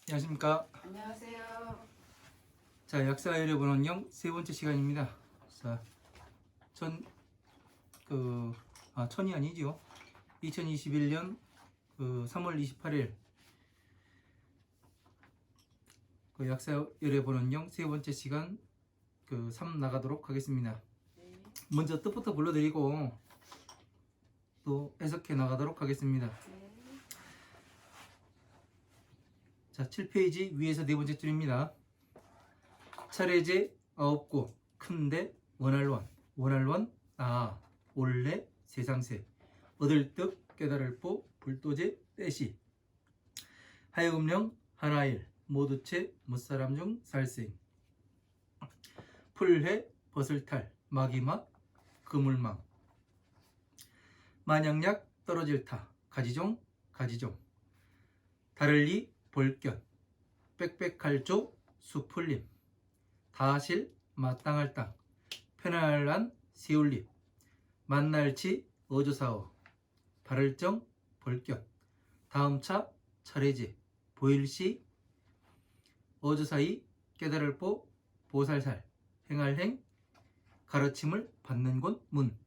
안녕하십니까. 안녕하세요. 자, 약사의료 본원형 세 번째 시간입니다. 자, 천이 아니죠. 2021년 3월 28일 약사의료 본원형 세 번째 시간 3 나가도록 하겠습니다. 네. 먼저 뜻부터 불러드리고 또 해석해 나가도록 하겠습니다. 네. 자, 7페이지 위에서 네 번째 줄입니다. 차례제 9구 큰데 원할원 원할원 올레 세상세 얻을 뜻 깨달을 보 불도제 떼시 하여금령 하나일 모두채 무사람 중 살생 풀해 버슬탈 마기막 그물망 만약약 떨어질 타 가지종 가지종 다를리 볼견 빽빽할조 수풀림 다실 마땅할 땅 편안한 세울립 만날치 어조사어 발을정 볼견 다음차 차례제 보일시 어조사이 깨달을 보 보살살 행할행 가르침을 받는 곳 문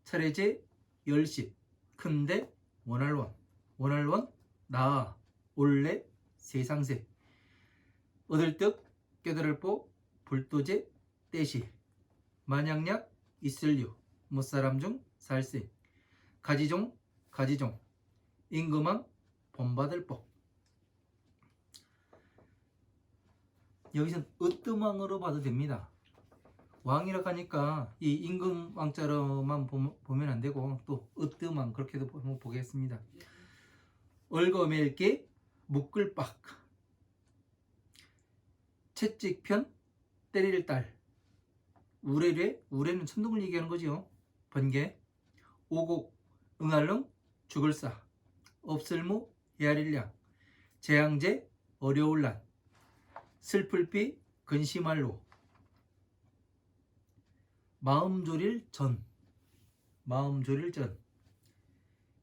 차례제 열십 큰데 원할원 원할원 나아 올레 세상세 얻을 뜻 깨달을 보 불도제 떼시 만약약 있을류 못사람 중 살생 가지종 가지종 임금왕 본받을 법. 여기서는 으뜸왕으로 봐도 됩니다. 왕이라고 하니까 이 임금왕자로만 보면 안 되고 또 으뜸왕 그렇게도 한번 보겠습니다. 얼거멜게 묶을빡 채찍편 때릴 딸 우레레 우레는 천둥을 얘기하는 거죠. 번개 오곡 응알릉 죽을사 없을무 헤아릴량 재앙제 어려울란 슬플비 근심할로 마음졸일 전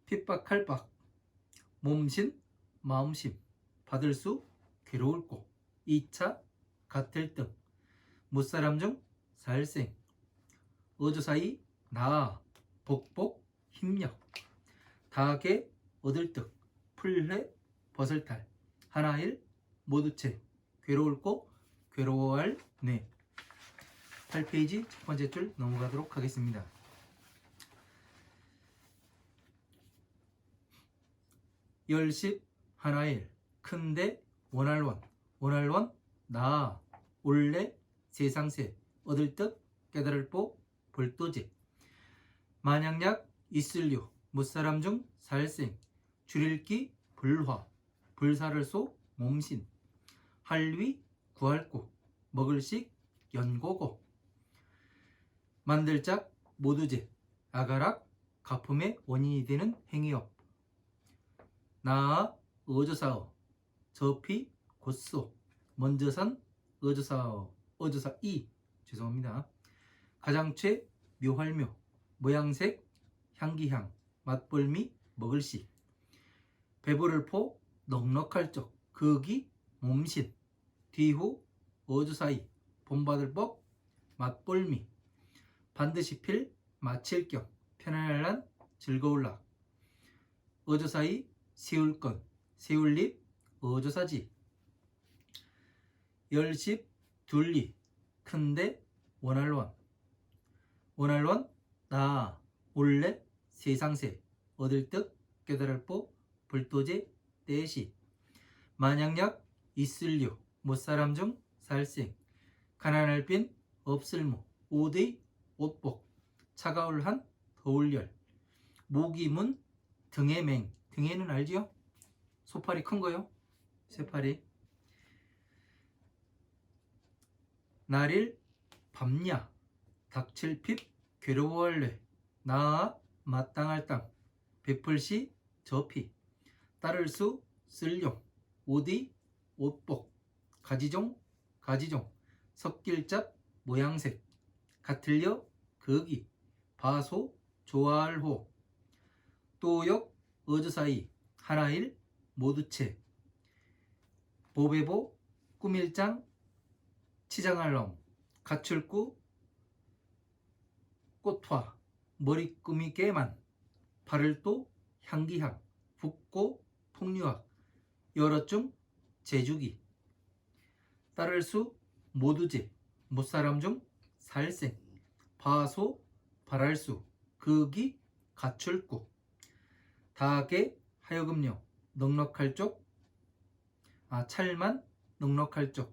핍박할 박 몸신 마음심 받을 수 괴로울 꼭 2차 같을 등 무사람 중 살생 어조사이 나아 복복 힘력 다하게 얻을 득 풀회 버설탈 하나일 모두채 괴로울 꼭 괴로워할 네 8페이지 첫 번째 줄 넘어가도록 하겠습니다. 열십 하나일 큰데 원할원 원할원 나아 올레 세상세 얻을 뜻 깨달을 보 불도제 만약약 있을류 무사람 중 살생 줄일기 불화 불사를 소 몸신 할위 구할고 먹을식 연고고 만들짝 모두제 아가락 가품의 원인이 되는 행위업 나아 어조사어 저피 곧소 먼저산 어조사이 죄송합니다. 가장최 묘할묘 모양색 향기향 맛볼미 먹을시 배부를 포 넉넉할 적 극이 몸신 뒤후 어조사이 본받을 법 맛볼미 반드시 필 마칠 겸 편안할란 즐거울라 어조사이 세울건 세울립 어조사지 열십 둘리 큰데 원할원 원할원 나아 올레 세상세 얻을 뜻 깨달을 보 불도제 떼시 만약약 있을류 못사람 중 살생 가난할 빈 없을무 오의 옷복 차가울 한 더울열 모기문 등의 맹 등에는 알지요? 소파리 큰 거요? 쇠파리 날일 밤야 닥칠핍 괴로워할래 나아 마땅할 땅 베풀시 저피 따를 수 쓸용 오디 옷복 가지종 섞일잡 모양색 같을려 거기 바소 좋아할호 또역 어조사이 하나일 모두채 보배보, 꾸밀장, 치장알럼, 가출구, 꽃화, 머리꾸미 깨만, 발을도, 향기향, 붓고, 풍류학, 여럿중, 제주기, 따를수, 모두제, 못사람 중, 살생, 바소, 발할수, 극이, 가출구, 다게, 하여금령, 넉넉할 쪽, 찰만, 넉넉할 쪽,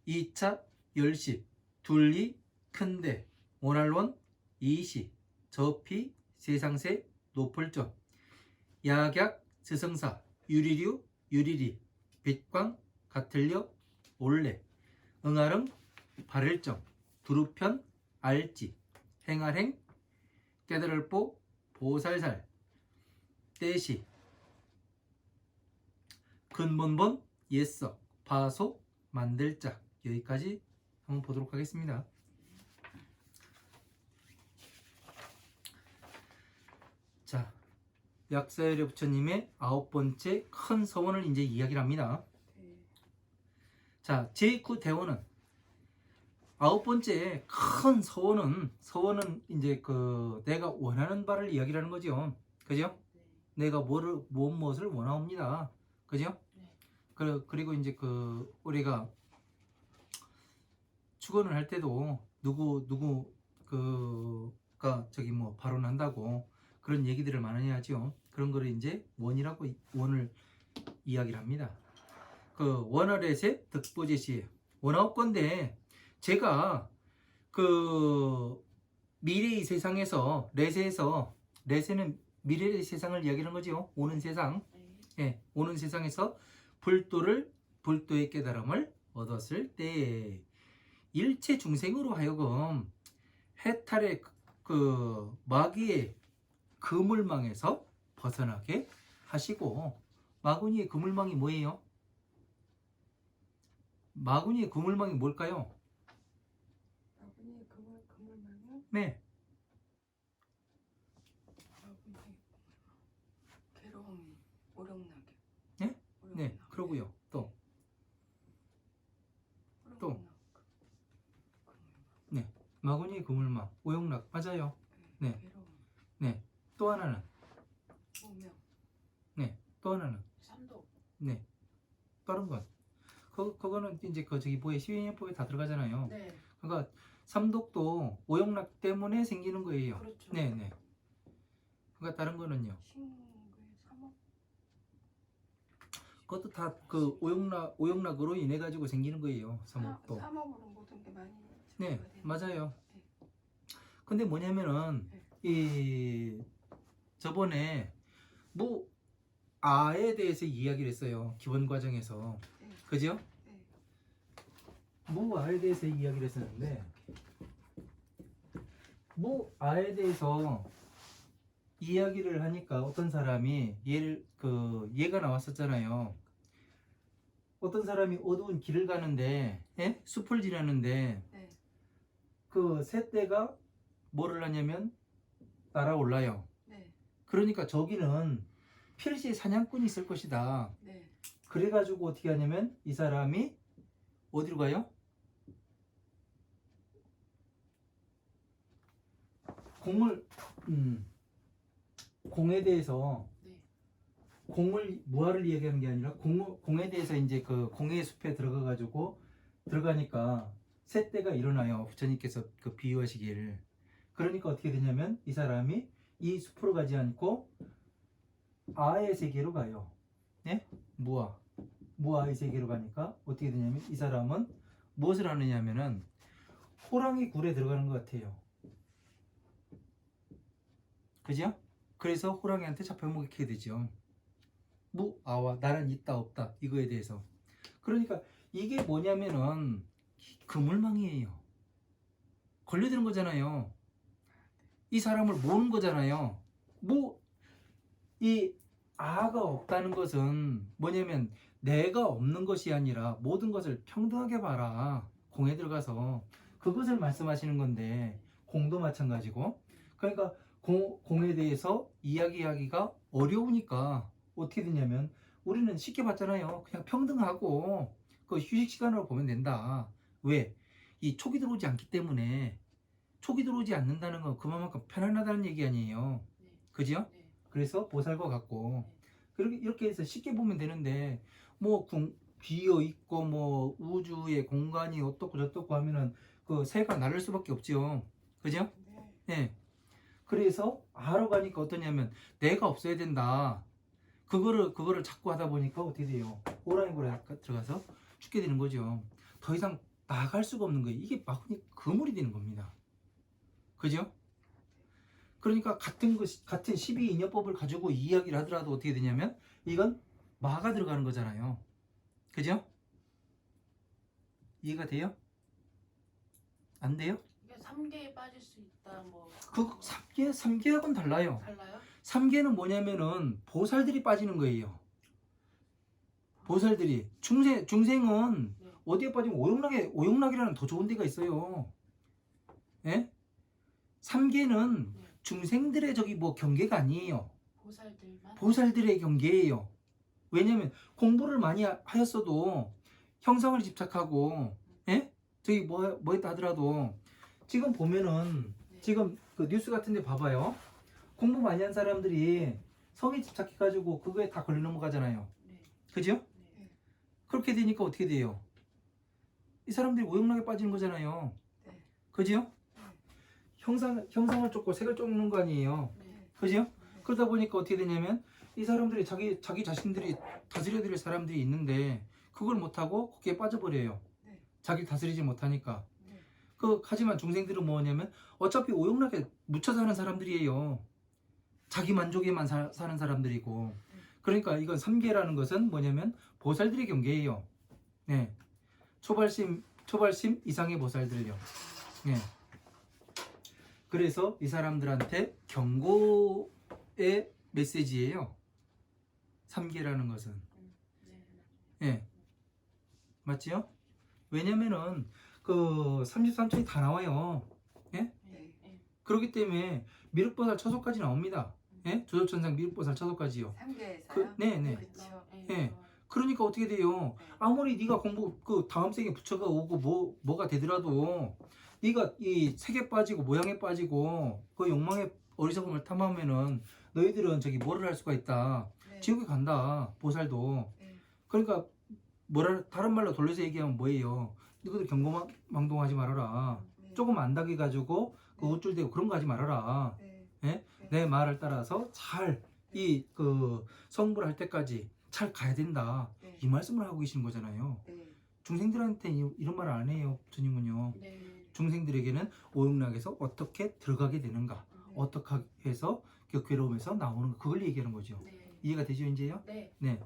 2차, 열십, 둘리, 큰대, 오날원, 이시, 저피, 세상세, 노풀점, 약약, 스성사, 유리류, 유리리, 빛광, 가틀려, 올레, 응아릉, 발을정, 두루편, 알지, 행알행, 깨달을보, 보살살, 떼시, 근본본, 예석, 바소, 만들짝. 여기까지 한번 보도록 하겠습니다. 자, 약사열의 부처님의 9번째 큰 서원을 이제 이야기를 합니다. 자, 제9 대원은 9번째 큰 서원은 이제 그 내가 원하는 바를 이야기를 하는 거죠. 그죠? 내가 무엇을 원하옵니다. 그죠? 그리고 이제 그 우리가 축원을 할 때도 누구가 저기 뭐 발언한다고 그런 얘기들을 많이 하죠. 그런 거를 이제 원을 이야기를 합니다. 그 원어렛의 득보제시예요. 원어건데 제가 그 미래의 세상에서 레세는 미래의 세상을 이야기하는 거죠. 오는 세상. 예, 오는 세상에서 불도의 깨달음을 얻었을 때 일체 중생으로 하여금 해탈의 그 마귀의 그물망에서 벗어나게 하시고, 마구니의 그물망이 뭐예요? 마구니의 그물망이 뭘까요? 마구니의 그물망이요? 네. 마구니의 괴로움이 오력나게. 네? 네, 그러고요. 또. 네, 마구니의 그물망, 오용락, 맞아요. 네. 괴로움. 네, 또 하나는. 무명. 네, 또 하나는. 삼독. 네, 다른 건. 그거는 이제 저기 뭐에 시행법에 다 들어가잖아요. 네. 그러니까 삼독도 오용락 때문에 생기는 거예요. 그렇죠. 네, 네. 그러니까 다른 거는요. 삼업. 그것도 다 그 오용락으로 인해 가지고 생기는 거예요. 삼업도. 삼업으로 모든 게 많이. 네, 맞아요. 네. 근데 뭐냐면은 이 저번에 뭐 아에 대해서 이야기를 했어요. 기본 과정에서. 네. 그죠? 네. 뭐 아에 대해서 이야기를 했었는데 뭐 아에 대해서 이야기를 하니까 어떤 사람이 얘가 나왔었잖아요. 어떤 사람이 어두운 길을 가는데 숲을 지나는데 네. 그 새떼가 뭐를 하냐면 날아올라요. 네. 그러니까 저기는 필시 사냥꾼이 있을 것이다. 네. 그래가지고 어떻게 하냐면 이 사람이 어디로 가요? 공에 대해서 네. 무화를 이야기하는 게 아니라 공에 대해서 이제 그 공의 숲에 들어가니까 새떼가 일어나요. 부처님께서 그 비유하시기를. 그러니까 어떻게 되냐면 이 사람이 이 숲으로 가지 않고 아의 세계로 가요. 네? 무아의 세계로 가니까 어떻게 되냐면 이 사람은 무엇을 하느냐면은 호랑이 굴에 들어가는 것 같아요. 그죠? 그래서 호랑이한테 잡혀먹게 되죠. 무아와 나는 있다 없다 이거에 대해서. 그러니까 이게 뭐냐면은 그물망이에요. 걸려드는 거잖아요. 이 사람을 모는 거잖아요. 이 아가 없다는 것은 뭐냐면 내가 없는 것이 아니라 모든 것을 평등하게 봐라. 공에 들어가서 그것을 말씀하시는 건데 공도 마찬가지고. 그러니까 공에 대해서 이야기하기가 어려우니까 어떻게 되냐면 우리는 쉽게 봤잖아요. 그냥 평등하고 그 휴식 시간으로 보면 된다. 왜? 이 촉이 들어오지 않기 때문에. 촉이 들어오지 않는다는 건 그만큼 편안하다는 얘기 아니에요. 네. 그죠? 네. 그래서 보살과 같고 네. 그렇게 이렇게 해서 쉽게 보면 되는데 뭐 비어 있고 뭐 우주의 공간이 어떻고 저떻고 하면은 그 새가 날을 수밖에 없죠. 그죠? 네. 예. 그래서 하러 가니까 어떠냐면 내가 없어야 된다. 그거를 자꾸 하다 보니까 어떻게 돼요? 오라이고라 들어가서 죽게 되는 거죠. 더 이상 나갈 수가 없는 거예요. 이게 마구니 그물이 되는 겁니다. 그죠? 그러니까 같은 12인연법을 가지고 이야기를 하더라도 어떻게 되냐면 이건 마가 들어가는 거잖아요. 그죠? 이해가 돼요? 안 돼요? 이게 3개에 빠질 수 있다 뭐 그 3개하고는 달라요. 달라요? 3개는 뭐냐면은 보살들이 빠지는 거예요. 보살들이 중생은 네. 어디에 빠지면 오용락이라는 더 좋은 데가 있어요. 예? 3개는 네. 중생들의 저기 뭐 경계가 아니에요. 보살들만? 보살들의 경계예요. 왜냐면 공부를 많이 하였어도 형상을 집착하고 예? 저기 뭐 했다 하더라도 지금 보면은 네. 지금 그 뉴스 같은 데 봐봐요. 공부 많이 한 사람들이 성에 집착해가지고 그거에 다 걸려 넘어가잖아요. 네. 그죠? 네. 그렇게 되니까 어떻게 돼요? 이 사람들이 오용락에 빠지는 거잖아요. 네. 그죠? 형상을 쫓고 색을 쫓는 거 아니에요. 네. 그죠? 그러다 보니까 어떻게 되냐면 이 사람들이 자기 자신들이 다스려야 될 사람들이 있는데 그걸 못하고 거기에 빠져버려요. 네. 자기 다스리지 못하니까. 네. 하지만 중생들은 뭐냐면 어차피 오용락에 묻혀 사는 사람들이에요. 자기 만족에만 사는 사람들이고. 그러니까 이건 3계라는 것은 뭐냐면 보살들의 경계예요. 네. 초발심 이상의 보살들요. 네. 그래서 이 사람들한테 경고의 메시지예요. 3계라는 것은. 네. 예. 맞지요? 왜냐면은 그 33층이 다 나와요. 예? 네. 네. 네. 그렇기 때문에 미륵보살 처소까지 나옵니다. 예? 조조천상 미륵보살 처소까지요. 3개에서요? 네네. 그렇죠. 예. 그러니까 어떻게 돼요? 아무리 네가 공부 그 다음 생에 부처가 오고 뭐가 되더라도 네가 이 색에 빠지고 모양에 빠지고 그 욕망의 어리석음을 탐하면은 너희들은 저기 뭐를 할 수가 있다. 네. 지옥에 간다. 보살도. 네. 그러니까 다른 말로 돌려서 얘기하면 뭐예요? 너희들 경고망동하지 말아라. 네. 조금 안다게 가지고 그 네. 우쭐대고 그런 거 하지 말아라. 네. 예? 네. 내 말을 따라서 잘 이 그 성불 할 때까지 잘 가야 된다. 네. 이 말씀을 하고 계시는 거잖아요. 네. 중생들한테 이런 말 안 해요. 부처님은요. 네. 중생들에게는 오용락에서 어떻게 들어가게 되는가, 어떻게 해서 그 괴로움에서 나오는가, 그걸 얘기하는 거죠. 네. 이해가 되죠, 이제요? 네. 네.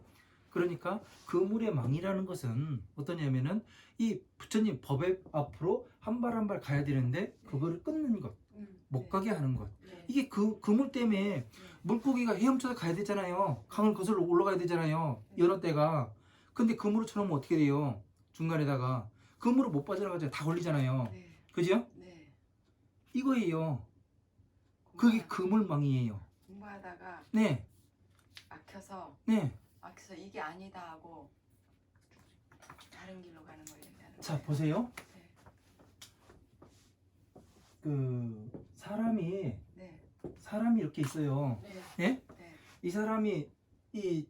그러니까 그물의 망이라는 것은 어떠냐면은 이 부처님 법의 앞으로 한 발 한 발 가야 되는데 그거를 끊는 것, 못 네. 가게 하는 것. 네. 이게 그물 때문에 물고기가 헤엄쳐서 가야 되잖아요. 강을 거슬러 올라가야 되잖아요. 여느 때가. 근데 그물을 쳐놓으면 어떻게 돼요? 중간에다가 그물을 못 빠져나가잖아요. 다 걸리잖아요. 네. 그죠? 네. 이거예요. 그게 그물망이에요. 공부하다가 네, 막혀서 네. 이게 아니다 하고 다른 길로 가는 거 얘기하는 자, 거예요. 보세요. 네. 그 사람이 네. 이렇게 있어요. 네. 예? 네. 이 사람이 이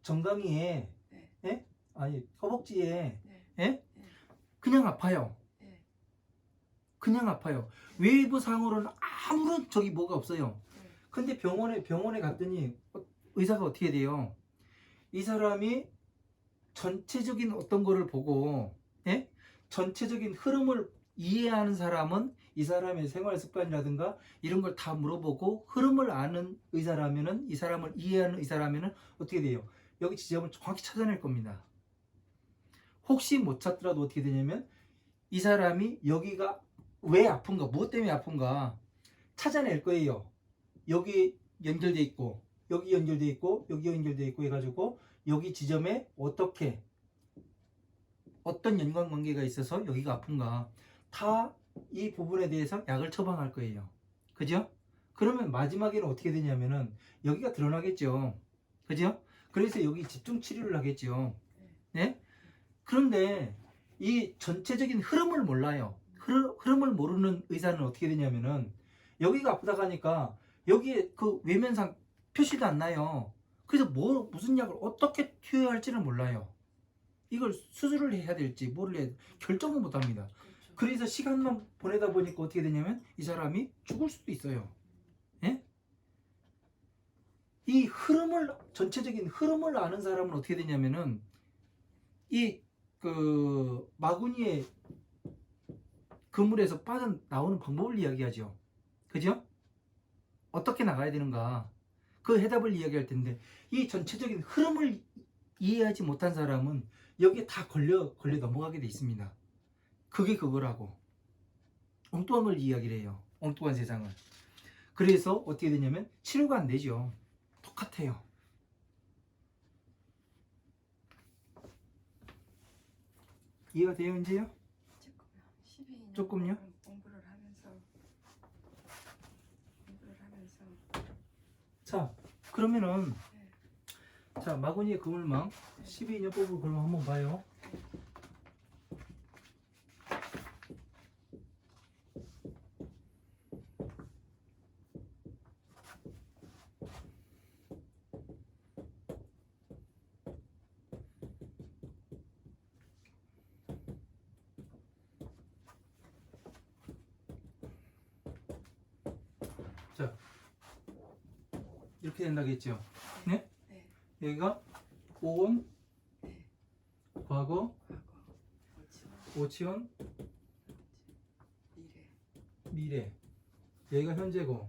정강이에, 네. 예? 아니 허벅지에, 네. 예? 네. 그냥 아파요. 네. 그냥 아파요. 외부상으로는 아무런 저기 뭐가 없어요. 네. 근데 병원에 갔더니 의사가 어떻게 돼요? 이 사람이 전체적인 어떤 거를 보고, 예? 전체적인 흐름을 이해하는 사람은 이 사람의 생활 습관이라든가 이런 걸 다 물어보고 흐름을 아는 의사라면은 이 사람을 이해하는 의사라면은 어떻게 돼요? 여기 지점을 정확히 찾아낼 겁니다. 혹시 못 찾더라도 어떻게 되냐면 이 사람이 여기가 왜 아픈가, 무엇 때문에 아픈가 찾아낼 거예요. 여기 연결돼 있고 여기 연결돼 있고 여기 연결돼 있고 해가지고 여기 지점에 어떤 연관관계가 있어서 여기가 아픈가 다 이 부분에 대해서 약을 처방할 거예요. 그죠? 그러면 마지막에는 어떻게 되냐면은 여기가 드러나겠죠. 그죠? 그래서 여기 집중 치료를 하겠죠. 네? 그런데 이 전체적인 흐름을 몰라요. 흐름을 모르는 의사는 어떻게 되냐면은 여기가 아프다고 하니까 여기에 그 외면상 표시도 안 나요. 그래서 무슨 약을 어떻게 투여해야 할지는 몰라요. 이걸 수술을 해야 될지 뭐를 해야 될지 결정을 못 합니다. 그렇죠. 그래서 시간만 보내다 보니까 어떻게 되냐면 이 사람이 죽을 수도 있어요. 예? 이 흐름을 전체적인 흐름을 아는 사람은 어떻게 되냐면은 이 그 마구니의 그물에서 빠져나오는 방법을 이야기하죠. 그죠? 어떻게 나가야 되는가 그 해답을 이야기할 텐데 이 전체적인 흐름을 이해하지 못한 사람은 여기에 다 걸려 넘어가게 돼 있습니다. 그게 그거라고 엉뚱한 걸 이야기를 해요. 엉뚱한 세상을. 그래서 어떻게 되냐면 치료가 안 되죠. 똑같아요. 이해가 돼요 이제요? 조금요. 12년 조금요? 공부를 하면서 자 그러면은 자 마구니의 그물망 12인연법을 그럼 한번 봐요. 자 이렇게 된다겠죠. 네? 네. 여기가 오온, 네. 과거, 과거, 오치원, 미래. 미래. 여기가 현재고.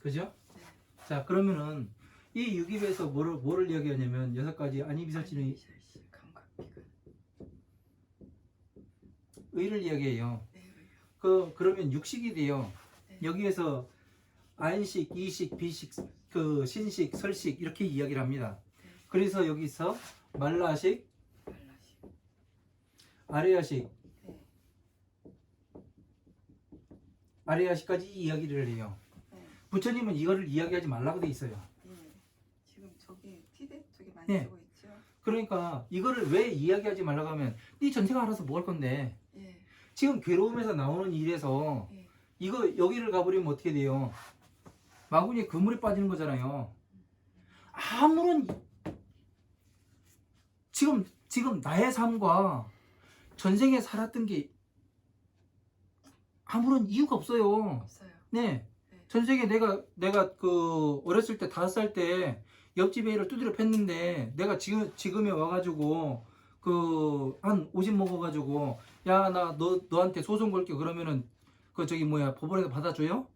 그죠? 네. 자 그러면은 이 유기에서 뭐를 이야기하냐면 6가지 아니비설진의 비설시 감각기관. 의를 이야기해요. 네. 그러면 육식이 돼요. 네. 여기에서 안식, 이식, 비식, 그 신식, 설식 이렇게 이야기를 합니다. 네. 그래서 여기서 말라식, 말라시. 아레아식, 네. 아레아식까지 이야기를 해요. 네. 부처님은 이거를 이야기하지 말라고 돼 있어요. 예. 지금 저기 티대 쪽에 많이 네. 쓰고 있죠. 그러니까 이거를 왜 이야기하지 말라고 하면 네 전생가 알아서 뭐 할 건데 예. 지금 괴로움에서 나오는 일에서 예. 이거 여기를 가버리면 어떻게 돼요? 마구니에 그물에 빠지는 거잖아요. 아무런 지금 나의 삶과 전생에 살았던 게 아무런 이유가 없어요. 없어요. 네. 네. 전생에 내가 그 어렸을 때 5살 때 옆집 애를 두드려 팼는데 내가 지금에 와가지고 그 한 50 먹어가지고 야 나 너한테 소송 걸게 그러면은 그 저기 뭐야 법원에서 받아줘요?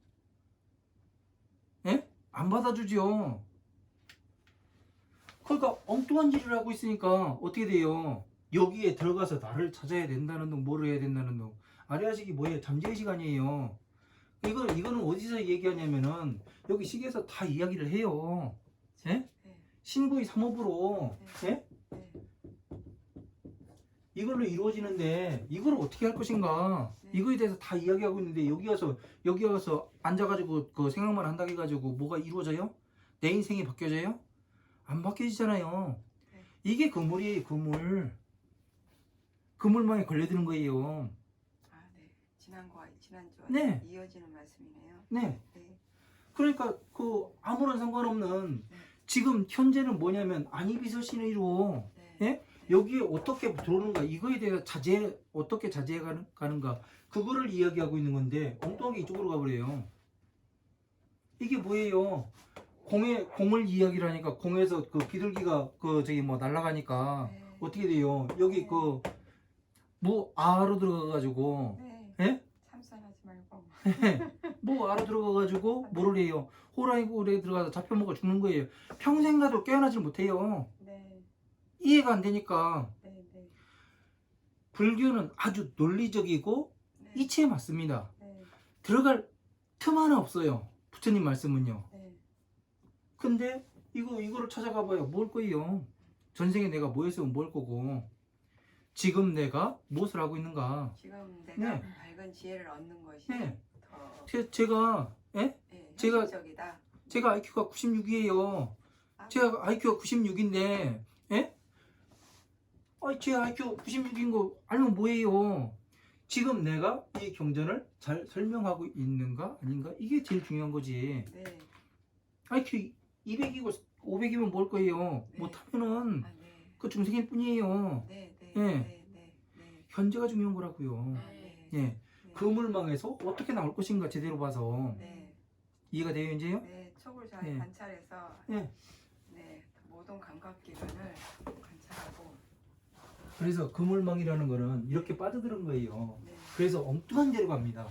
예? 안 받아주죠. 그러니까 엉뚱한 일을 하고 있으니까 어떻게 돼요? 여기에 들어가서 나를 찾아야 된다는 둥 뭐를 해야 된다는 둥 아래아식이 뭐예요? 잠재의 시간이에요. 이거는 어디서 얘기하냐면은 여기 시계에서 다 이야기를 해요. 예? 네. 신구의 3업으로 예? 네. 이걸로 이루어지는데 이걸 어떻게 할 것인가 네. 이거에 대해서 다 이야기하고 있는데 여기 와서 앉아가지고 그 생각만 한다고 해가지고 뭐가 이루어져요? 내 인생이 바뀌어져요? 안 바뀌어지잖아요. 네. 이게 그물이에요. 그물망에 걸려드는 거예요. 아, 네. 지난주와 네. 이어지는 말씀이네요. 네. 네. 그러니까 그 아무런 상관없는 네. 지금 현재는 뭐냐면 안이비서신의로 네. 예? 여기에 어떻게 들어오는가 이거에 대해서 어떻게 자제해 가는가 그거를 이야기하고 있는 건데 엉뚱하게 이쪽으로 가버려요. 이게 뭐예요? 공을 이야기를 하니까 공에서 그 비둘기가 그 저기 뭐 날아가니까 네. 어떻게 돼요? 여기 그 뭐 아로 들어가가지고 네. 예? 참선하지 말고. 뭐 아로 들어가가지고 뭐를 해요? 호랑이 굴에 들어가서 잡혀먹어 죽는 거예요. 평생 가도 깨어나질 못해요. 네. 이해가 안 되니까 네. 네. 불교는 아주 논리적이고 네. 이치에 맞습니다. 네. 들어갈 틈 하나 없어요. 부처님 말씀은요. 네. 근데 이거를 찾아가 봐요. 뭘 거예요? 전생에 내가 뭐 했으면 뭘 거고 지금 내가 무엇을 하고 있는가? 지금 내가 네. 밝은 지혜를 얻는 것이 네. 더 제가 예? 네, 제가- 현실적이다. 제가 IQ가 96이에요. 아, 제가 IQ가 96인데, 예? 제 IQ 96인 거 알면 뭐예요? 지금 내가 이 경전을 잘 설명하고 있는가 아닌가? 이게 제일 중요한 거지. 네. IQ 200이고 500이면 뭘 거예요? 네. 못하면은 아, 네. 그 중생일 뿐이에요. 네, 네, 예. 네, 네, 네. 현재가 중요한 거라고요. 아, 네. 예. 네. 그물망에서 어떻게 나올 것인가 제대로 봐서 네. 이해가 돼요, 이제요? 네, 촉을 잘 네. 관찰해서 예. 네, 모든 감각기관을 관찰하고 그래서 그물망이라는 거는 이렇게 빠져드는 거예요. 네. 그래서 엉뚱한 데로 갑니다.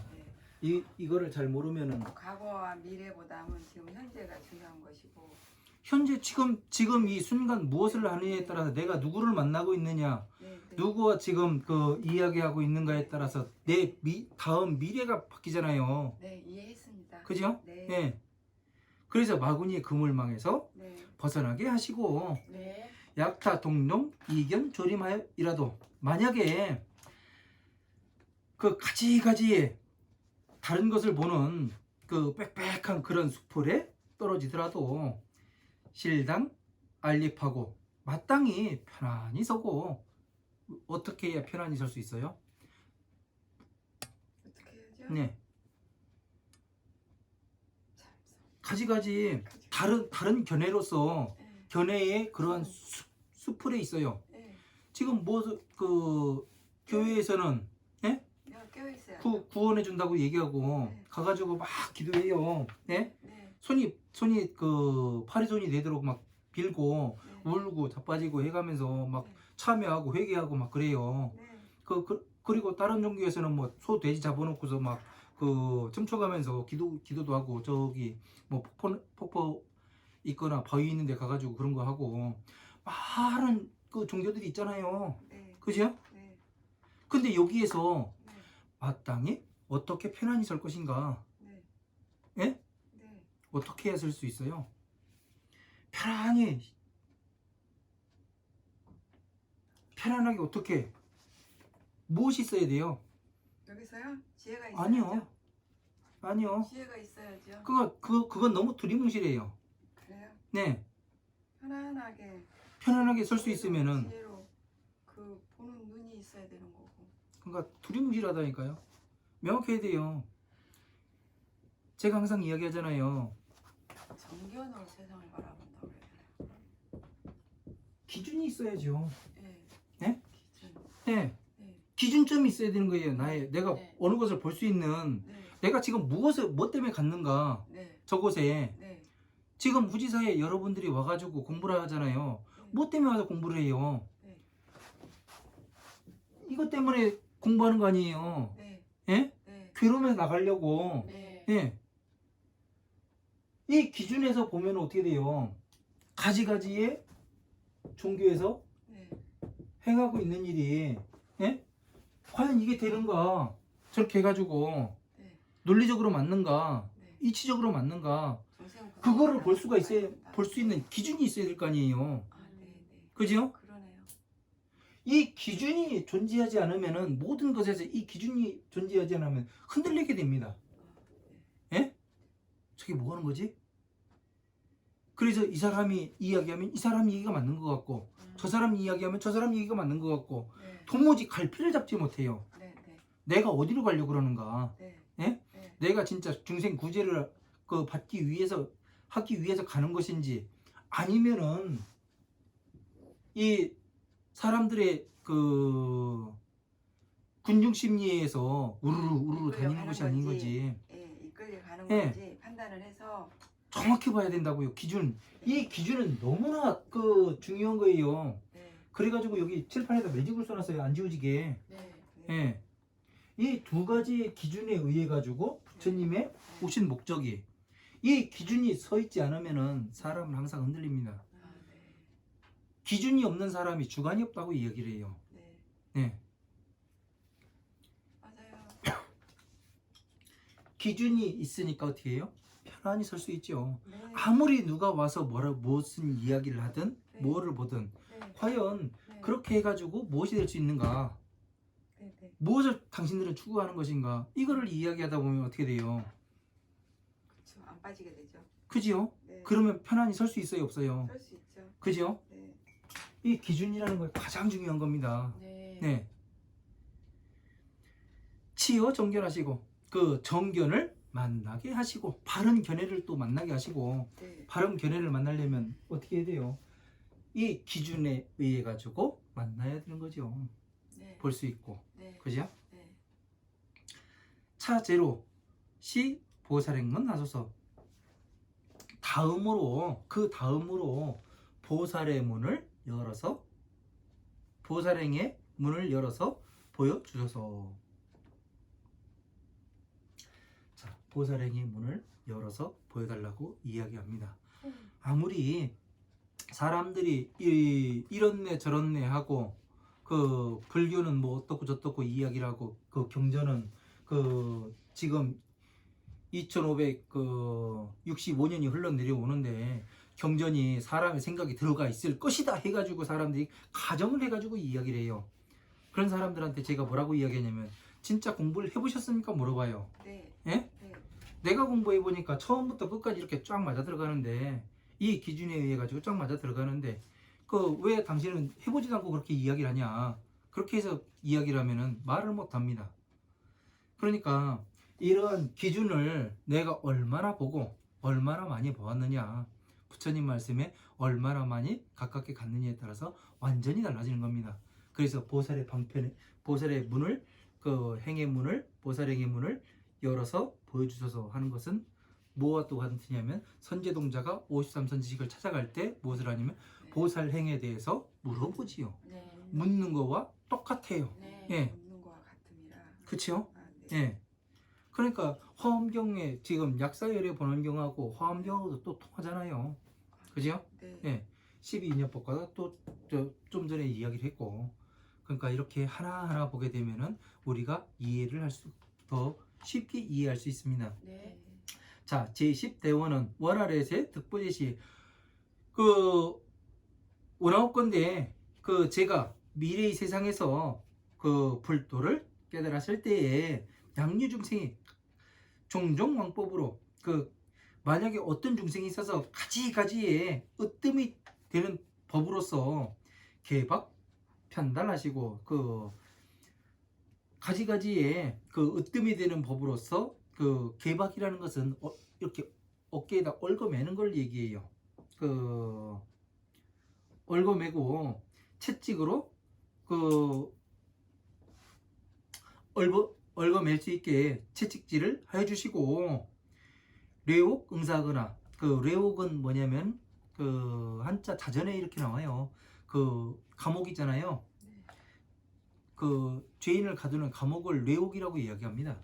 네. 이거를 잘 모르면은 과거와 미래보다는 지금 현재가 중요한 것이고 현재 지금 이 순간 무엇을 하느냐에 따라서 내가 누구를 만나고 있느냐, 네, 네. 누구와 지금 그 이야기하고 있는가에 따라서 내 다음 미래가 바뀌잖아요. 네, 이해했습니다. 그죠? 네. 예. 그래서 마구니의 그물망에서 네. 벗어나게 하시고 네. 약타 동룡 이견 조림하여이라도 만약에 그 가지가지 다른 것을 보는 그 빽빽한 그런 수풀에 떨어지더라도 실당 알립하고 마땅히 편안히 서고 어떻게 해야 편안히 설 수 있어요? 어떻게 해야죠? 네. 참, 가지가지 다른 견해로서 네. 견해의 그러한 수풀에 있어요. 네. 지금 뭐 그 교회에서는 내가 껴있어야 구원해 준다고 얘기하고 네. 가가지고 막 기도해요. 네? 네. 손이 그 파리손이 되도록 막 빌고 네. 울고 자빠지고 해가면서 막 네. 참여하고 회개하고 막 그래요. 네. 그리고 다른 종교에서는 뭐 소 돼지 잡아놓고서 막 그 춤춰가면서 기도도 하고 저기 뭐 폭포 있거나 바위 있는데 가가지고 그런 거 하고 많은 그 종교들이 있잖아요. 네. 그죠? 네. 근데 여기에서 네. 마땅히 어떻게 편안히 설 것인가? 네. 예? 네. 어떻게 해야 설 수 있어요? 편안하게 어떻게 무엇이 있어야 돼요? 여기서요? 지혜가 있어야죠. 아니요. 지혜가 있어야죠. 그건 너무 두리뭉실해요. 그래요? 네, 편안하게 설 수 있으면은 지혜로 그 보는 눈이 있어야 되는 거고. 그러니까 두리뭉실하다니까요. 명확해야 돼요. 제가 항상 이야기하잖아요. 정견으로 세상을 바라본다고 그래야 기준이 있어야죠. 되나요? 네? 기준. 네, 네. 기준점이 있어야 되는 거예요. 내가 네. 어느 것을 볼 수 있는 네. 내가 지금 뭐 때문에 갔는가 네. 저곳에 네. 지금 후지사에 여러분들이 와가지고 공부를 하잖아요. 뭐 때문에 와서 공부를 해요? 네. 이것 때문에 공부하는 거 아니에요. 네. 예? 네. 괴로움에서 나가려고. 네. 예. 이 기준에서 보면 어떻게 돼요? 가지가지의 종교에서 네. 행하고 있는 일이 예? 과연 이게 되는가? 저렇게 해가지고 네. 논리적으로 맞는가? 네. 이치적으로 맞는가? 정생 그거를 볼 수가 있어야 바라본다. 볼 수 있는 기준이 있어야 될 거 아니에요. 아, 네, 네. 그죠? 그러네요. 이 기준이 존재하지 않으면은 모든 것에서 이 기준이 존재하지 않으면 흔들리게 됩니다. 예? 저게 뭐 하는 거지? 그래서 이 사람이 이야기하면 이 사람 얘기가 맞는 것 같고 저 사람 이야기하면 저 사람 얘기가 맞는 것 같고 네. 도무지 갈피를 잡지 못해요. 네. 네. 내가 어디로 가려고 그러는가? 네. 예? 네. 내가 진짜 중생 구제를 하기 위해서 가는 것인지 아니면은 이 사람들의 그 군중 심리에서 우르르 다니는 것이 아닌 거지. 예, 이끌려 가는 예. 건지 판단을 해서 정확히 봐야 된다고요. 기준. 이 기준은 너무나 그 중요한 거예요. 네. 그래가지고 여기 칠판에다 매직을 써놨어요. 안 지워지게. 네. 네. 예. 이 두 가지 기준에 의해 가지고 부처님의 오신 목적이 이 기준이 서 있지 않으면은 사람은 항상 흔들립니다. 아, 네. 기준이 없는 사람이 주관이 없다고 이야기를 해요. 네. 네. 맞아요. 기준이 있으니까 어떻게 해요? 편안히 설 수 있죠. 네. 아무리 누가 와서 무슨 이야기를 하든 네. 뭐를 보든 네. 과연 네. 그렇게 해가지고 무엇이 될 수 있는가? 네. 네. 무엇을 당신들은 추구하는 것인가? 이거를 이야기하다 보면 어떻게 돼요? 빠지게 되죠. 그지요? 네. 그러면 편안히 설 수 있어요, 없어요? 설 수 있죠. 그지요? 네. 이 기준이라는 거 가장 중요한 겁니다. 네. 네. 치어 정견하시고 그 정견을 만나게 하시고 바른 견해를 또 만나게 하시고 네. 바른 견해를 만나려면 어떻게 해야 돼요? 이 기준에 의해 가지고 만나야 되는 거죠. 네. 볼 수 있고. 네. 그죠? 네. 차제로 시 보살행문 하소서. 다음으로 그 다음으로 보살의 문을 열어서 보살행의 문을 열어서 보여주소서. 자, 보살행의 문을 열어서 보여달라고 이야기합니다. 아무리 사람들이 이렇네 저렇네 하고 그 불교는 뭐 어떻고 저떻고 이야기를 하고 그 경전은 그 지금 2565년이 흘러내려오는데 경전이 사람의 생각이 들어가 있을 것이다 해가지고 사람들이 가정을 해가지고 이야기를 해요. 그런 사람들한테 제가 뭐라고 이야기하냐면 진짜 공부를 해보셨습니까? 물어봐요. 네. 예? 네. 내가 공부해보니까 처음부터 끝까지 이렇게 쫙 맞아 들어가는데 이 기준에 의해 가지고 쫙 맞아 들어가는데 그 왜 당신은 해보지도 않고 그렇게 이야기를 하냐, 그렇게 해서 이야기를 하면은 말을 못 합니다. 그러니까 이런 기준을 내가 얼마나 보고 얼마나 많이 보았느냐, 부처님 말씀에 얼마나 많이 가깝게 갔느냐에 따라서 완전히 달라지는 겁니다. 그래서 보살의 방편에 보살의 문을 그 행의 문을 보살행의 문을 열어서 보여주셔서 하는 것은 뭐와 또 같으냐면 선제동자가 53선지식을 찾아갈 때 무엇을 하냐면 보살행에 대해서 물어보지요. 네. 묻는 거와 똑같아요. 네. 예. 묻는 거와 같음이라. 그치요? 아, 네. 예. 그러니까 화엄경에 지금 약사열의 본원경하고 화엄경하고도 또 통하잖아요. 그죠? 네. 예. 12인연법과도 또 좀 전에 이야기를 했고, 그러니까 이렇게 하나하나 보게 되면은 우리가 이해를 할 수 더 쉽게 이해할 수 있습니다. 네. 자, 제10대원은 원활의세 득보제시 그 원아홉 건데 그 제가 미래의 세상에서 그 불도를 깨달았을 때에 양류 중생이 종종 왕법으로 그 만약에 어떤 중생이 있어서 가지가지에 으뜸이 되는 법으로서 개박 편달하시고 그 가지가지에 그 으뜸이 되는 법으로서 그 개박이라는 것은 이렇게 어깨에다 얽어매는 걸 얘기해요. 그 얽어매고 채찍으로 그 얽어맬 수 있게 채찍질을 해주시고 뇌옥 응사하거나 그 뇌옥은 뭐냐면 그 한자 자전에 이렇게 나와요. 그 감옥 있잖아요. 그 죄인을 가두는 감옥을 뇌옥이라고 이야기합니다.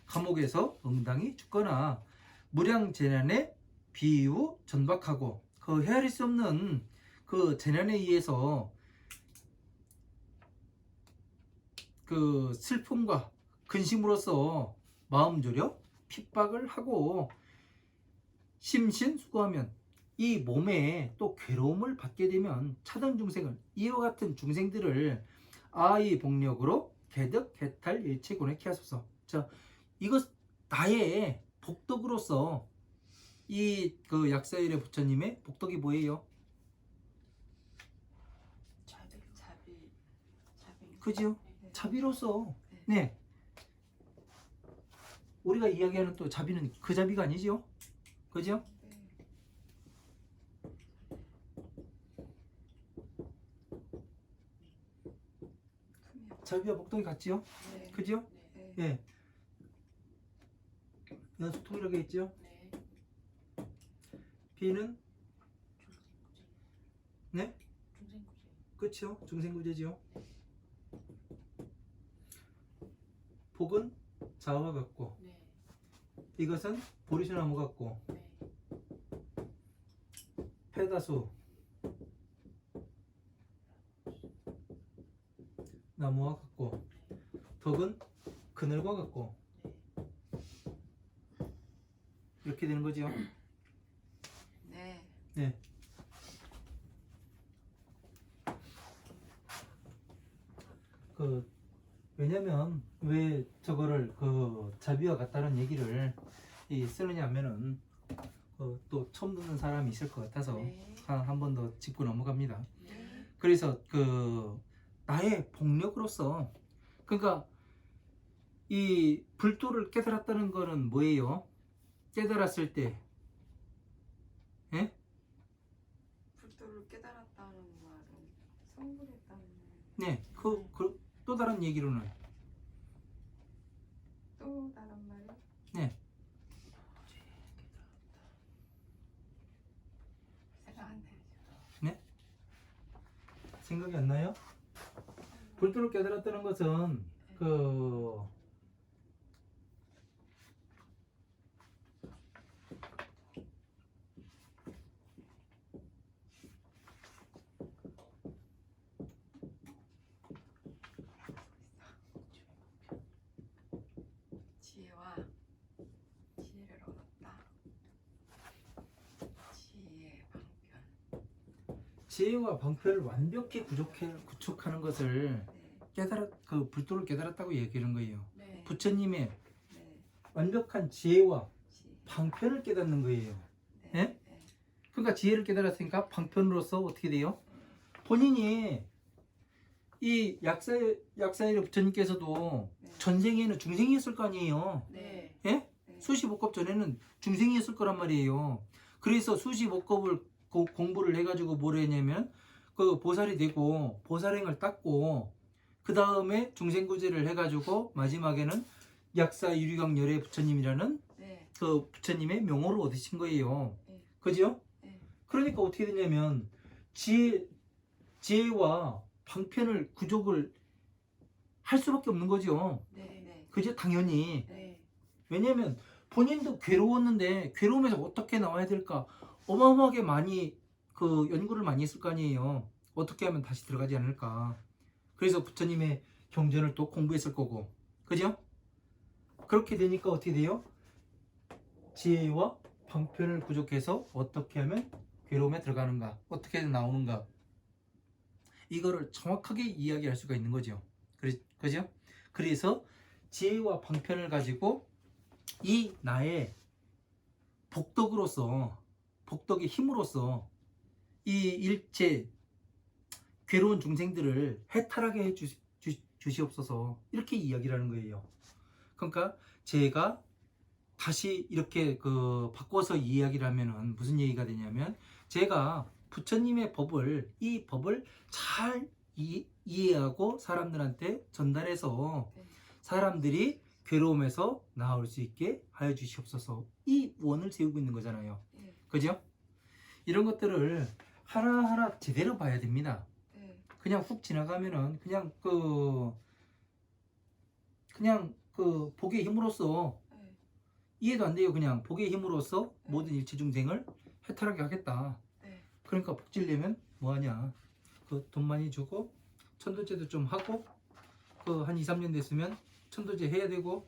감옥에서 응당이 죽거나 무량재난에 비유 전박하고 그 헤아릴 수 없는 그 재난에 의해서 그 슬픔과 근심으로써 마음 졸여 핍박을 하고 심신수고하면 이 몸에 또 괴로움을 받게 되면 차등 중생은 이와 같은 중생들을 아이 복력으로 개득 개탈 일체 고내케 하소서. 자, 이것 나의 복덕으로서 이 그 약사일의 부처님의 복덕이 뭐예요? 자비. 자비. 그죠? 네. 자비로서. 네. 네. 우리가 이야기하는 또 자비는 그 자비가 아니죠? 그죠? 네. 크면. 자비와 복덕이 같지요? 네. 그죠? 네. 네. 예. 연속통일하게 있죠? 네. 비는 중생구제. 네? 중생구제. 그쵸? 중생구제지요. 복은 자와 같고 네. 이것은 보리수나무 같고 네. 페다수 나무와 같고 덕은 그늘과 같고 이렇게 되는 거죠. 네. 네. 그 왜냐면 왜 저거를 그 자비와 같다는 얘기를 쓰느냐 하면은 또 처음 듣는 사람이 있을 것 같아서 네. 한 번 더 짚고 넘어갑니다. 네. 그래서 나의 복력으로서, 그러니까 이 불도를 깨달았다는 거는 뭐예요? 깨달았을 때, 예? 불도를 깨달았다는 말은 성불했다는 네, 또 다른 얘기로는, 또 다른 말이 네, 생각 안 나요. 네, 생각이 안 나요? 불도를 깨달았다는 것은 지혜와 지혜를 얻었다. 지혜 방편. 지혜와 방패를 완벽히 구축하는 것을 네. 불도를 깨달았다고 얘기하는 거예요. 네. 부처님의 네. 완벽한 지혜와 지혜. 방편을 깨닫는 거예요. 네. 예? 네. 그러니까 지혜를 깨달았으니까 방편으로서 어떻게 돼요? 본인이 이 약사일의 부처님께서도 네. 전생에는 중생이었을 거 아니에요. 네. 예? 네. 수시복급 전에는 중생이었을 거란 말이에요. 그래서 수시복급을 공부를 해가지고 뭘 했냐면 그 보살이 되고 보살행을 닦고 그 다음에 중생구제를 해가지고 마지막에는 약사 유리광열의 부처님이라는 네. 그 부처님의 명호를 얻으신 거예요. 네. 그죠? 네. 그러니까 어떻게 되냐면 지혜와 방편을 구족을 할 수밖에 없는 거죠. 네. 네. 그죠? 당연히. 네. 왜냐면 본인도 괴로웠는데 괴로움에서 어떻게 나와야 될까 어마어마하게 많이 연구를 많이 했을 거 아니에요. 어떻게 하면 다시 들어가지 않을까. 그래서 부처님의 경전을 또 공부했을 거고. 그죠? 그렇게 되니까 어떻게 돼요? 지혜와 방편을 구족해서 어떻게 하면 괴로움에 들어가는가, 어떻게 나오는가, 이거를 정확하게 이야기할 수가 있는 거죠. 그죠? 그래서 지혜와 방편을 가지고 이 나의 복덕의 힘으로써 이 일체 괴로운 중생들을 해탈하게 해 주시옵소서, 이렇게 이야기를 하는 거예요. 그러니까 제가 다시 이렇게 바꿔서 이야기를 하면은 무슨 얘기가 되냐면, 제가 부처님의 이 법을 잘 이해하고 사람들한테 전달해서 네. 사람들이 괴로움에서 나올 수 있게 하여 주시옵소서, 이 원을 세우고 있는 거잖아요. 네. 그죠? 이런 것들을 하나하나 제대로 봐야 됩니다. 네. 그냥 훅 지나가면은 그냥 복의 힘으로써 네. 이해도 안 돼요. 그냥 복의 힘으로써 네. 모든 일체 중생을 해탈하게 하겠다. 네. 그러니까 복질려면 뭐하냐, 돈 많이 주고 천도제도 좀 하고 한 2, 3년 됐으면 천도제 해야 되고,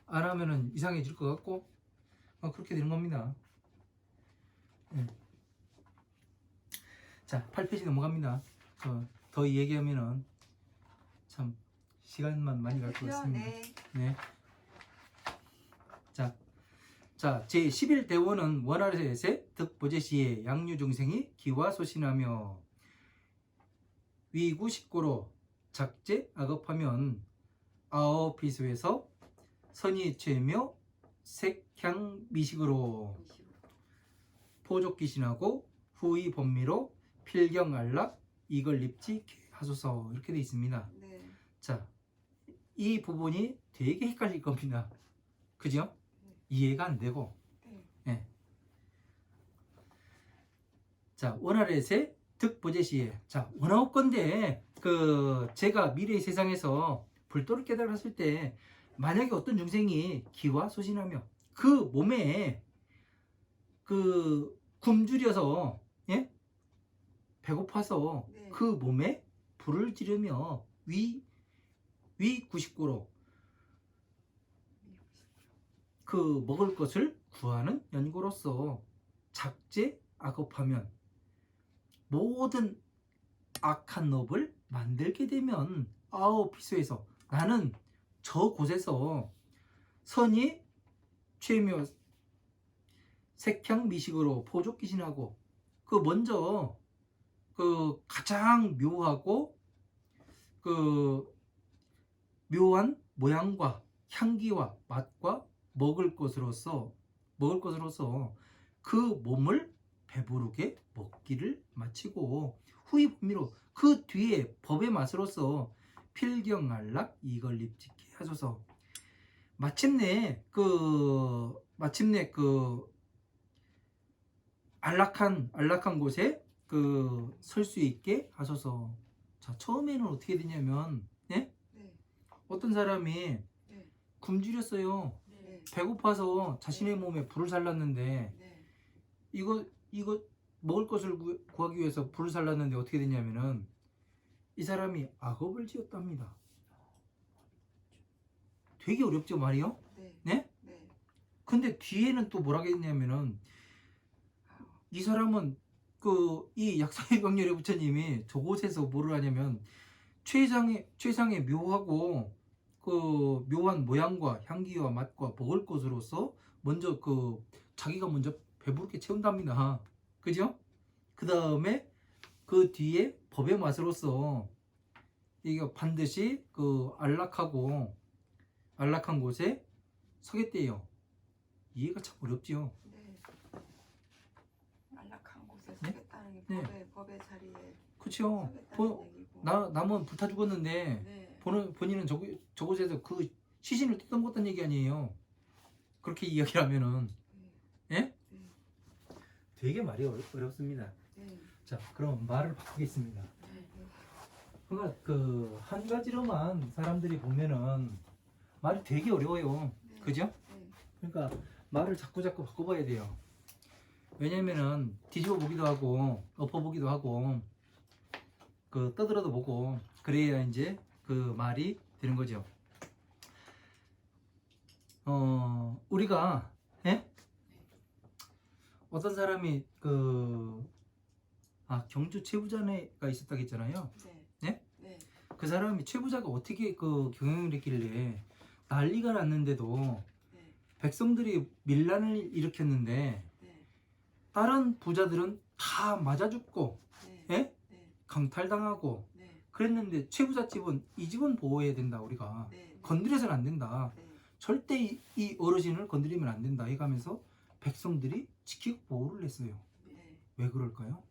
안 하면은 이상해질 것 같고, 그렇게 되는 겁니다. 자, 8페이지 넘어갑니다. 더 얘기하면은 참 시간만 많이 갈 것 같습니다. 네. 네. 자, 제 11대원은 원활에세 득보제시에 양류중생이 기와소신하며 위구식고로 작제 악업하면 아오피수에서 선의 죄며 색향미식으로 포족기신하고 후의 법미로 필경안락 이걸 입지 하소서, 이렇게 되어 있습니다. 네. 자, 이 부분이 되게 헷갈릴 겁니다. 그죠? 이해가 안 되고. 네. 자, 원활에세 득보제시에, 자, 원하옵건대 제가 미래의 세상에서 불도를 깨달았을 때 만약에 어떤 중생이 기와소신하며 그 몸에 굶주려서, 예? 배고파서 네. 그 몸에 불을 지르며 위구식고로 먹을 것을 구하는 연고로서 작제 악업하면 모든 악한 업을 만들게 되면 아오피수에서, 나는 저곳에서 선의 최묘 색향미식으로 포족기신하고 그 먼저 그 가장 묘하고 그 묘한 모양과 향기와 맛과 먹을 것으로서 그 몸을 배부르게 먹기를 마치고 후이 법미로 그 뒤에 법의 맛으로서 필경안락 이걸 입직해 하소서. 마침내 그 안락한 곳에 그 설 수 있게 하소서. 자, 처음에는 어떻게 되냐면 예? 네. 어떤 사람이 네. 굶주렸어요. 네. 배고파서 자신의 몸에 불을 살랐는데 네. 이거 먹을 것을 구하기 위해서 불을 살랐는데 어떻게 되냐면은 이 사람이 악업을 지었답니다. 되게 어렵죠 말이요? 네. 네? 네. 근데 뒤에는 또 뭐라고 했냐면은 아우. 이 사람은 그 이 약사의 광렬의 부처님이 저곳에서 뭐를 하냐면 최상의 묘하고 그 묘한 모양과 향기와 맛과 먹을 것으로서 먼저 그 자기가 먼저 배부르게 채운답니다. 그죠? 그 다음에 그 뒤에 법의 맛으로서 이게 반드시 그 안락한 곳에 서겠대요. 이해가 참 어렵지요. 네. 안락한 곳에 네? 서겠다는 게 네. 법의 자리에 그렇죠. 서겠다는 얘기고. 남은 불타 죽었는데 네. 본인은 저곳에서 그 시신을 뜯어먹었다는 얘기 아니에요. 그렇게 이야기를 하면은 예? 네. 되게 말이 어렵습니다. 네. 자, 그럼 말을 바꾸겠습니다. 네. 그러니까 그 한 가지로만 사람들이 보면은 말이 되게 어려워요. 네. 그죠? 네. 그러니까 말을 자꾸 바꿔봐야 돼요. 왜냐면은 뒤집어 보기도 하고 엎어 보기도 하고 그 떠들어도 보고 그래야 이제 그 말이 되는 거죠. 우리가 예? 어떤 사람이 경주 최부자가 있었다고 했잖아요. 네. 네? 네. 그 사람이 최부자가 어떻게 그 경영을 했길래 난리가 났는데도 네. 백성들이 밀란을 일으켰는데 네. 다른 부자들은 다 맞아 죽고 네. 예? 네. 강탈당하고 네. 그랬는데 최부자 집은 이 집은 보호해야 된다. 우리가 네. 건드려서는 안 된다. 네. 절대 이 어르신을 건드리면 안 된다 해가면서 백성들이 지키고 보호를 했어요. 네. 왜 그럴까요?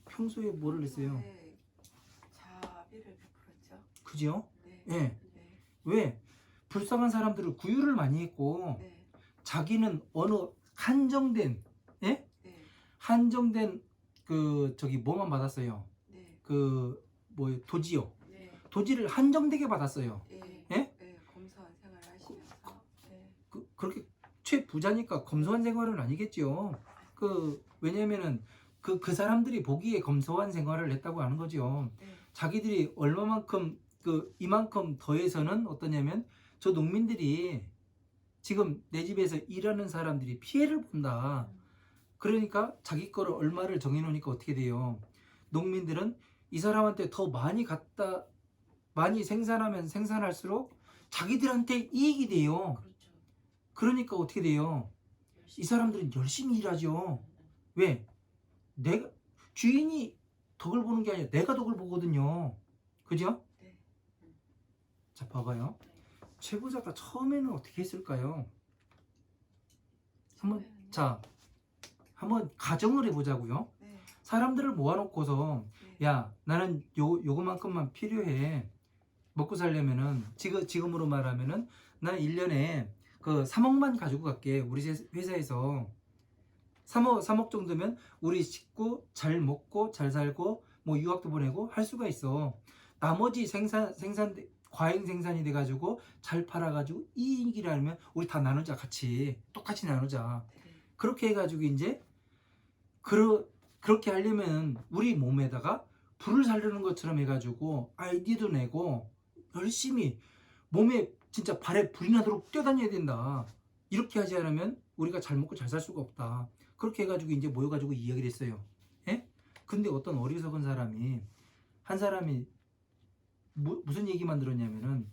평소에 뭐를 했어요? 평소에 자비를 베풀었죠. 그죠? 네. 예. 네. 왜? 불쌍한 사람들을 구휼을 많이 했고 네. 자기는 어느 한정된 예? 네. 한정된 뭐만 받았어요. 네. 도지요. 네. 도지를 한정되게 받았어요. 예. 예? 네. 검소한 생활을 하시면서. 네. 그렇게 최부자니까 검소한 생활은 아니겠죠. 왜냐면은 그 사람들이 보기에 검소한 생활을 했다고 하는 거죠. 네. 자기들이 얼마만큼 이만큼 더해서는 어떠냐면 저 농민들이 지금 내 집에서 일하는 사람들이 피해를 본다. 그러니까 자기 거를 얼마를 정해놓으니까 어떻게 돼요? 농민들은 이 사람한테 더 많이 생산하면 생산할수록 자기들한테 이익이 돼요. 그렇죠. 그러니까 어떻게 돼요? 이 사람들은 열심히 일하죠. 왜? 주인이 덕을 보는 게 아니라 내가 덕을 보거든요. 그죠? 네. 자, 봐봐요. 최부자가 처음에는 어떻게 했을까요? 한번 가정을 해보자고요. 네. 사람들을 모아놓고서 네. 야, 나는 요거만큼만 필요해. 먹고 살려면은 지금으로 말하면은 나는 1년에 그 3억만 가지고 갈게. 우리 회사에서 3억 정도면 우리 식구 잘 먹고 잘 살고 뭐 유학도 보내고 할 수가 있어. 나머지 과잉 생산이 돼가지고 잘 팔아가지고 이익이 나면 우리 다 나누자. 똑같이 나누자. 네. 그렇게 해가지고 이제 그렇게 하려면 우리 몸에다가 불을 살리는 것처럼 해가지고 아이디도 내고 열심히 몸에 진짜 발에 불이 나도록 뛰어다녀야 된다. 이렇게 하지 않으면 우리가 잘 먹고 잘 살 수가 없다. 그렇게 해가지고 이제 모여가지고 이야기를 했어요. 예? 근데 어떤 어리석은 한 사람이 무슨 얘기만 들었냐면은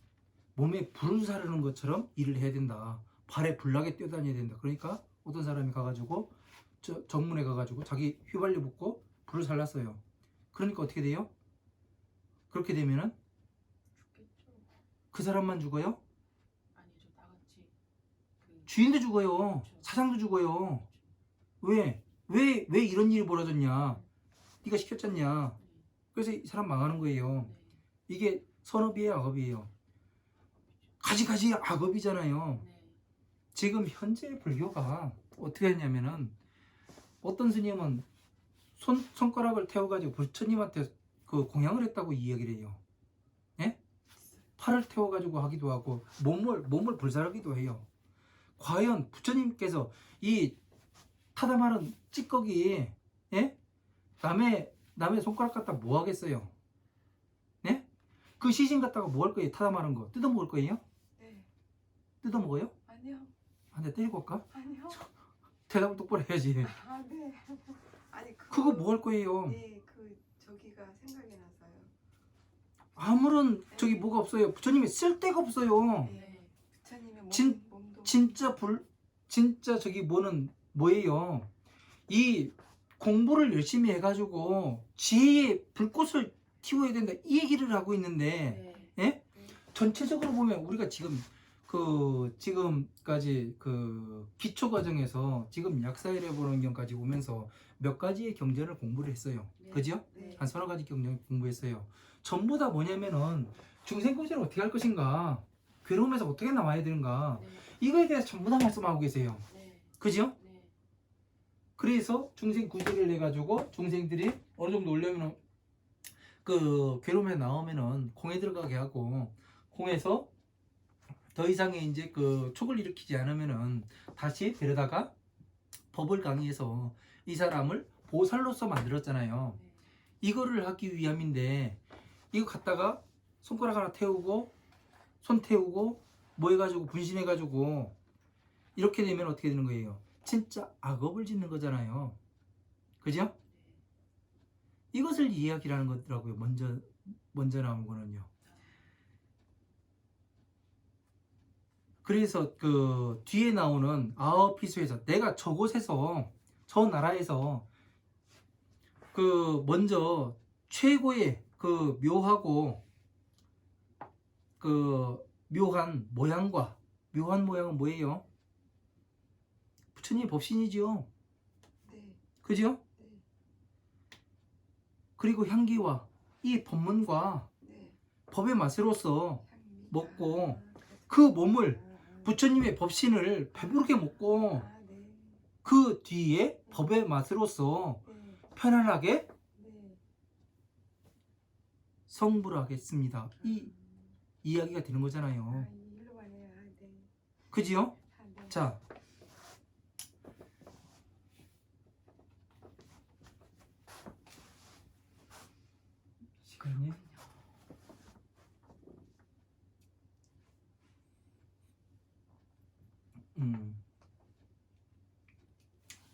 몸에 불을 사르는 것처럼 일을 해야 된다. 발에 불나게 뛰어다녀야 된다. 그러니까 어떤 사람이 가가지고 정문에 가가지고 자기 휘발유 붓고 불을 살랐어요. 그러니까 어떻게 돼요? 그렇게 되면은 죽겠죠. 그 사람만 죽어요? 아니죠. 다 같이 그 주인도 죽어요. 사장도 죽어요. 왜 이런 일이 벌어졌냐? 네가 시켰잖냐? 네. 그래서 이 사람 망하는 거예요. 네. 이게 선업이에요, 악업이에요? 가지가지 악업이잖아요. 네. 지금 현재 불교가 어떻게 했냐면은 어떤 스님은 손가락을 태워가지고 부처님한테 그 공양을 했다고 이야기를 해요. 예? 팔을 태워가지고 하기도 하고 몸을 불살하기도 해요. 과연 부처님께서 이 타담하는 찌꺼기, 예? 남의 손가락 갖다 뭐 하겠어요? 예? 그 시신 갖다가 뭐 할 거예요? 타담하는 거 뜯어 먹을 거예요? 네. 뜯어 먹어요? 아니요. 한 대 때리고 할까? 아니요. 대답을 똑바로 해야지. 아, 네. 아니 그거 뭐 할 거예요? 네, 그 저기가 생각이 나서요. 아무런 저기 뭐가 없어요. 부처님이 쓸 데가 없어요. 네. 부처님의 몸도 진짜 저기 뭐예요? 이 공부를 열심히 해가지고 지혜의 불꽃을 틔워야 된다 이 얘기를 하고 있는데, 네. 예? 전체적으로 보면 우리가 지금까지 그 기초 과정에서 지금 약사일해보는경까지 오면서 몇 가지의 경전을 공부를 했어요. 네. 그죠? 네. 한 서너 가지 경전 공부했어요. 전부 다 뭐냐면은 중생고지를 어떻게 할 것인가, 괴로움에서 어떻게 나와야 되는가, 네. 이거에 대해서 전부 다 말씀하고 계세요. 네. 그죠? 네. 그래서 중생 구제를 해가지고 중생들이 어느 정도 올려면은 그 괴로움에 나오면은 공에 들어가게 하고, 공에서 더 이상의 이제 그 촉을 일으키지 않으면은 다시 데려다가 법을 강의해서 이 사람을 보살로서 만들었잖아요. 네. 이거를 하기 위함인데, 이거 갖다가 손가락 하나 태우고 손 태우고 뭐 해가지고 분신해가지고 이렇게 되면 어떻게 되는 거예요? 진짜 악업을 짓는 거잖아요. 그죠? 이것을 이야기라는 거더라고요. 먼저 나온 거는요. 그래서 그 뒤에 나오는 아어피수에서 내가 저곳에서 저 나라에서 그 먼저 최고의 그 묘하고 그 묘한 모양과, 묘한 모양은 뭐예요? 부처님 법신이지요. 네. 그죠? 네. 그리고 향기와 이 법문과 네. 법의 맛으로서 향미. 먹고 아, 그 몸을 부처님의 법신을 배부르게 먹고 아, 네. 그 뒤에 법의 맛으로서 네. 편안하게 네. 성불을 하겠습니다. 이 이야기가 되는 거잖아요. 일로 가네요. 아, 네. 그지요? 아, 네. 자, 시간이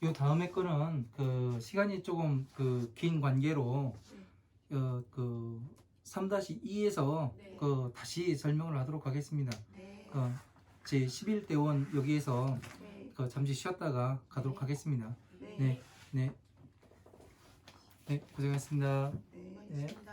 요 다음에 거는 그 시간이 조금 그 긴 관계로 그 3-2에서 네. 그 다시 설명을 하도록 하겠습니다. 네. 제 11대원 여기에서 네. 그 잠시 쉬었다가 가도록 네. 하겠습니다. 네. 네, 네, 네, 고생하셨습니다. 네. 네. 고맙습니다.